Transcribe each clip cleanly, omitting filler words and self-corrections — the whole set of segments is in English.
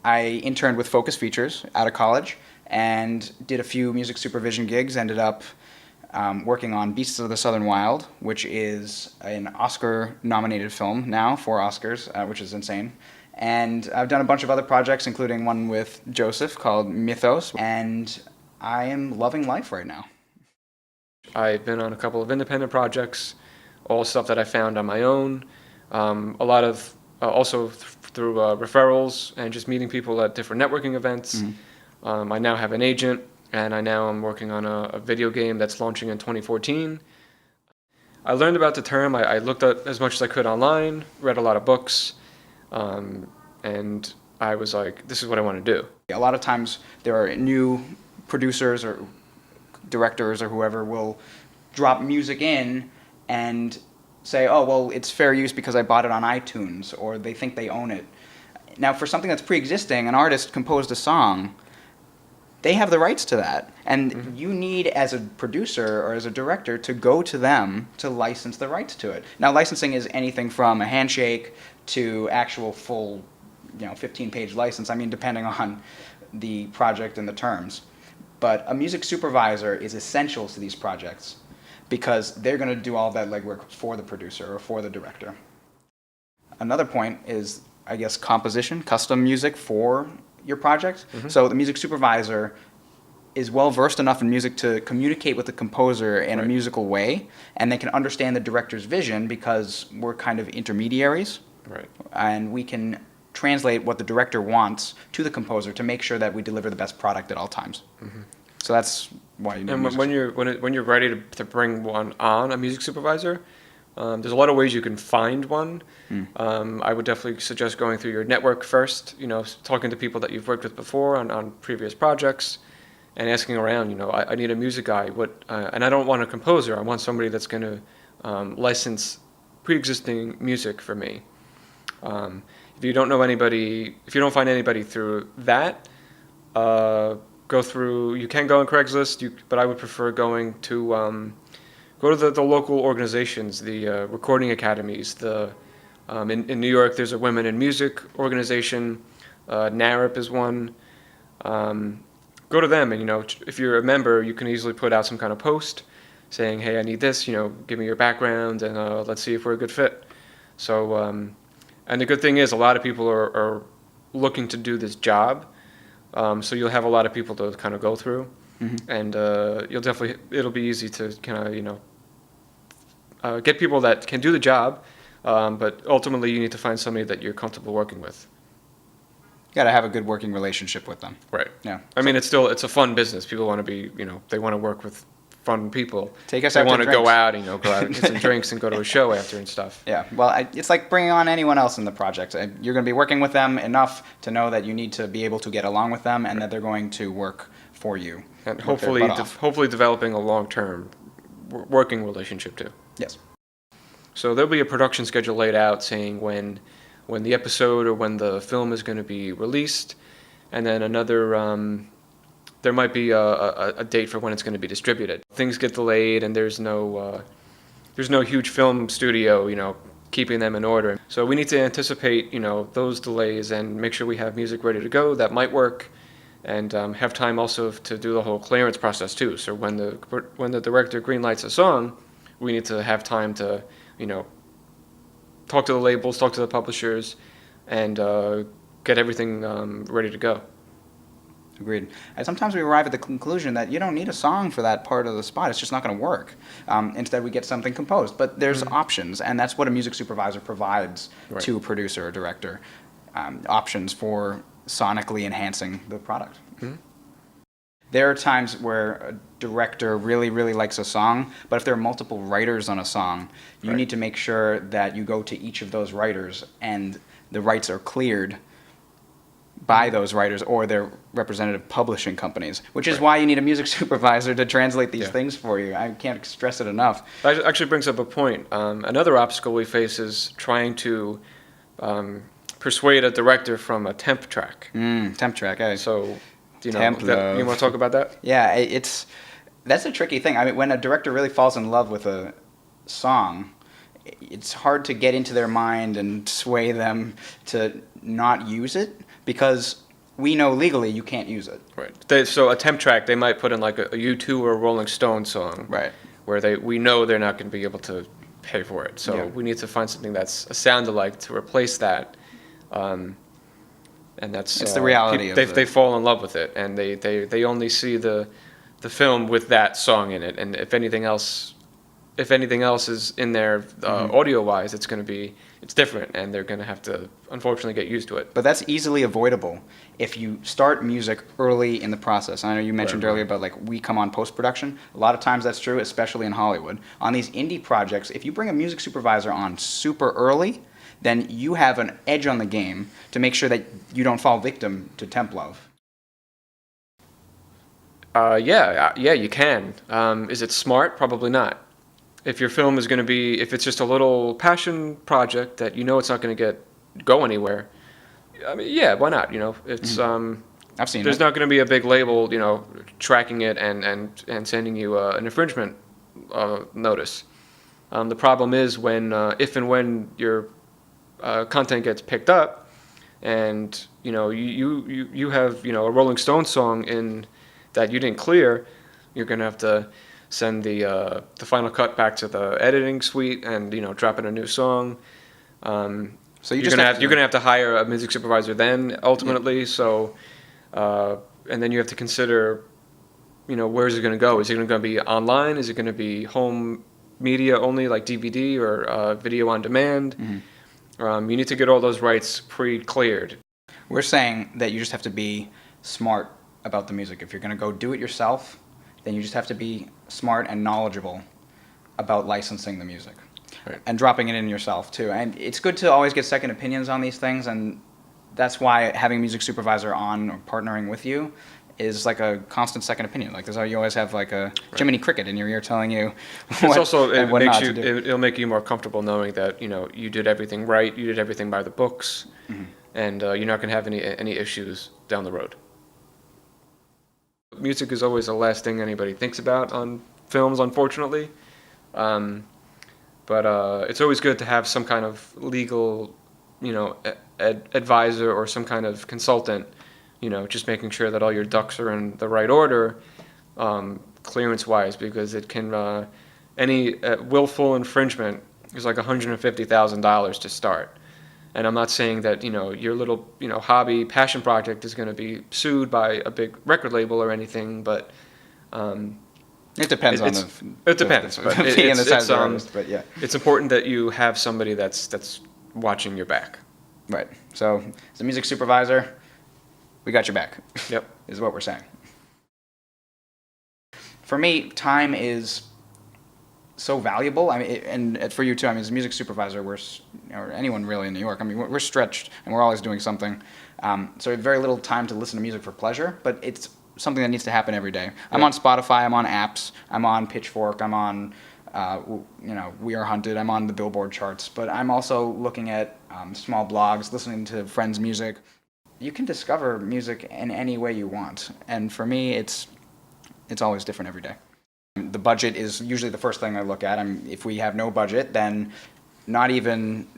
I interned with Focus Features out of college and did a few music supervision gigs. Ended up working on Beasts of the Southern Wild, which is an Oscar-nominated film now, 4 Oscars, which is insane. And I've done a bunch of other projects, including one with Joseph called Mythos, and I am loving life right now. I've been on a couple of independent projects, all stuff that I found on my own, a lot of also through referrals and just meeting people at different networking events. Mm-hmm. I now have an agent, and I now am working on a video game that's launching in 2014. I learned about the term. I looked at as much as I could online, read a lot of books, and I was like, this is what I want to do. A lot of times there are new producers or directors or whoever will drop music in and say, oh, well, it's fair use because I bought it on iTunes, or they think they own it. Now, for something that's pre-existing, an artist composed a song, they have the rights to that. And mm-hmm. you need, as a producer or as a director, to go to them to license the rights to it. Now, licensing is anything from a handshake to actual full, 15-page license. I mean, depending on the project and the terms. But a music supervisor is essential to these projects because they're going to do all that legwork for the producer or for the director. Another point is, I guess, composition, custom music for your project. Mm-hmm. So the music supervisor is well-versed enough in music to communicate with the composer in a musical way, and they can understand the director's vision because we're kind of intermediaries. Right. And we can translate what the director wants to the composer to make sure that we deliver the best product at all times. Mm-hmm. So that's why you need and when you're ready to bring one on, a music supervisor, there's a lot of ways you can find one. I would definitely suggest going through your network first, talking to people that you've worked with before on previous projects and asking around, I need a music guy, and I don't want a composer, I want somebody that's going to license pre-existing music for me. If you don't know anybody, if you don't find anybody through that, you can go on Craigslist, but I would prefer going to go to the local organizations, the recording academies. In New York, there's a Women in Music organization. NARIP is one. Go to them, and if you're a member, you can easily put out some kind of post saying, "Hey, I need this. Give me your background, and let's see if we're a good fit." So, and the good thing is, a lot of people are looking to do this job. So you'll have a lot of people to kind of go through, mm-hmm. and it'll be easy to kind of get people that can do the job, but ultimately you need to find somebody that you're comfortable working with. You got to have a good working relationship with them. Right. Yeah. I mean, it's a fun business. People want to be, they want to work with fun people. Take us they out want to drinks. Go out, go out and get some drinks and go to a show after and stuff. Yeah. Well, it's like bringing on anyone else in the project. You're going to be working with them enough to know that you need to be able to get along with them and that they're going to work for you. And hopefully developing a long-term working relationship too. Yes. So there'll be a production schedule laid out saying when the episode or when the film is going to be released, and then another. There might be a date for when it's going to be distributed. Things get delayed, and there's no huge film studio, keeping them in order. So we need to anticipate, those delays and make sure we have music ready to go that might work, and have time also to do the whole clearance process too. So when the director greenlights a song, we need to have time to, talk to the labels, talk to the publishers, and get everything ready to go. Agreed. And sometimes we arrive at the conclusion that you don't need a song for that part of the spot. It's just not going to work. Instead, we get something composed. But there's mm-hmm. options, and that's what a music supervisor provides to a producer or director. Options for sonically enhancing the product. Mm-hmm. There are times where a director really, really likes a song, but if there are multiple writers on a song, you need to make sure that you go to each of those writers and the rights are cleared by those writers or their representative publishing companies, which is why you need a music supervisor to translate these things for you. I can't stress it enough. That actually brings up a point. Another obstacle we face is trying to persuade a director from a temp track. Temp track, eh? So, you want to talk about that? Yeah, that's a tricky thing. I mean, when a director really falls in love with a song, it's hard to get into their mind and sway them to not use it, because we know legally you can't use it. Right. So a temp track, they might put in like a U2 or a Rolling Stone song. Right. Where we know they're not going to be able to pay for it. So Yeah. we need to find something that's a sound-alike to replace that. And that's It's the reality of they fall in love with it, and they only see the film with that song in it. And if anything else is in there audio-wise, it's different, and they're going to have to unfortunately get used to it. But that's easily avoidable if you start music early in the process. I know you mentioned earlier about like we come on post-production. A lot of times that's true, especially in Hollywood. On these indie projects, if you bring a music supervisor on super early, then you have an edge on the game to make sure that you don't fall victim to temp love. Yeah, you can. Is it smart? Probably not. If your film is going to be, if it's just a little passion project that you know it's not going to go anywhere, I mean, yeah, why not? You know, it's I've seen there's it. not going to be a big label, you know, tracking it and sending you an infringement notice. The problem is when, if and when your content gets picked up, and you know you have a Rolling Stone song in that you didn't clear, you're going to have to send the final cut back to the editing suite and drop in a new song. So you're gonna have to hire a music supervisor then ultimately. Yeah. So and then you have to consider where is it going to go? Is it going to be online? Is it going to be home media only like DVD or video on demand? Mm-hmm. You need to get all those rights pre-cleared. We're saying that you just have to be smart about the music. If you're going to go do it yourself, then you just have to be smart and knowledgeable about licensing the music. Right. And dropping it in yourself too. And it's good to always get second opinions on these things, and that's why having a music supervisor on or partnering with you is like a constant second opinion. Like, there's how you always have like a Jiminy Cricket in your ear telling you what, it's also, it what makes not you, to do. It'll make you more comfortable knowing that you did everything right, you did everything by the books, and you're not going to have any issues down the road. Music is always the last thing anybody thinks about on films, unfortunately. But it's always good to have some kind of legal, advisor or some kind of consultant, just making sure that all your ducks are in the right order, clearance-wise, because it can, any willful infringement is like $150,000 to start. And I'm not saying that, your little, hobby, passion project is going to be sued by a big record label or anything, but it depends on it depends, but yeah, it's important that you have somebody that's watching your back. Right. So, as a music supervisor, we got your back. Yep, is what we're saying. For me, time is so valuable. I mean, and for you too. I mean, as a music supervisor, or anyone really in New York. I mean, we're stretched, and we're always doing something. So we have very little time to listen to music for pleasure, but it's something that needs to happen every day. I'm on Spotify, I'm on apps, I'm on Pitchfork, I'm on, We Are Hunted, I'm on the Billboard charts, but I'm also looking at small blogs, listening to friends' music. You can discover music in any way you want, and for me, it's always different every day. The budget is usually the first thing I look at. If we have no budget, then not even,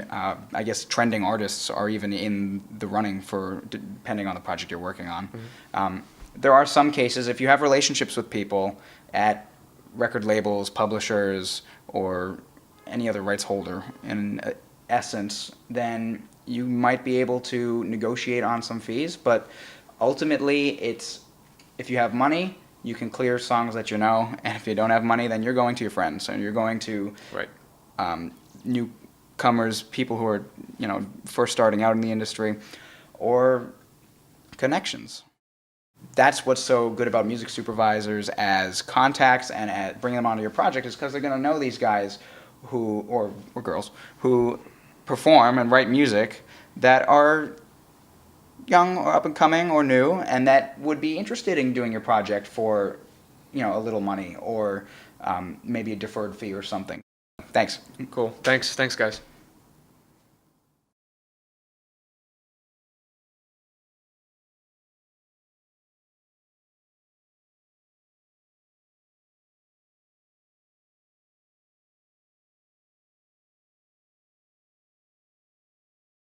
I guess, trending artists are even in the running for, depending on the project you're working on. Mm-hmm. There are some cases, if you have relationships with people at record labels, publishers, or any other rights holder, in essence, then you might be able to negotiate on some fees. But ultimately, if you have money, you can clear songs that you know, and if you don't have money, then you're going to your friends, and you're going to newcomers, people who are first starting out in the industry, or connections. That's what's so good about music supervisors as contacts and at bringing them onto your project, is because they're going to know these guys or girls who perform and write music that are young or up and coming or new, and that would be interested in doing your project for a little money or maybe a deferred fee or something. Thanks. Cool. Thanks guys.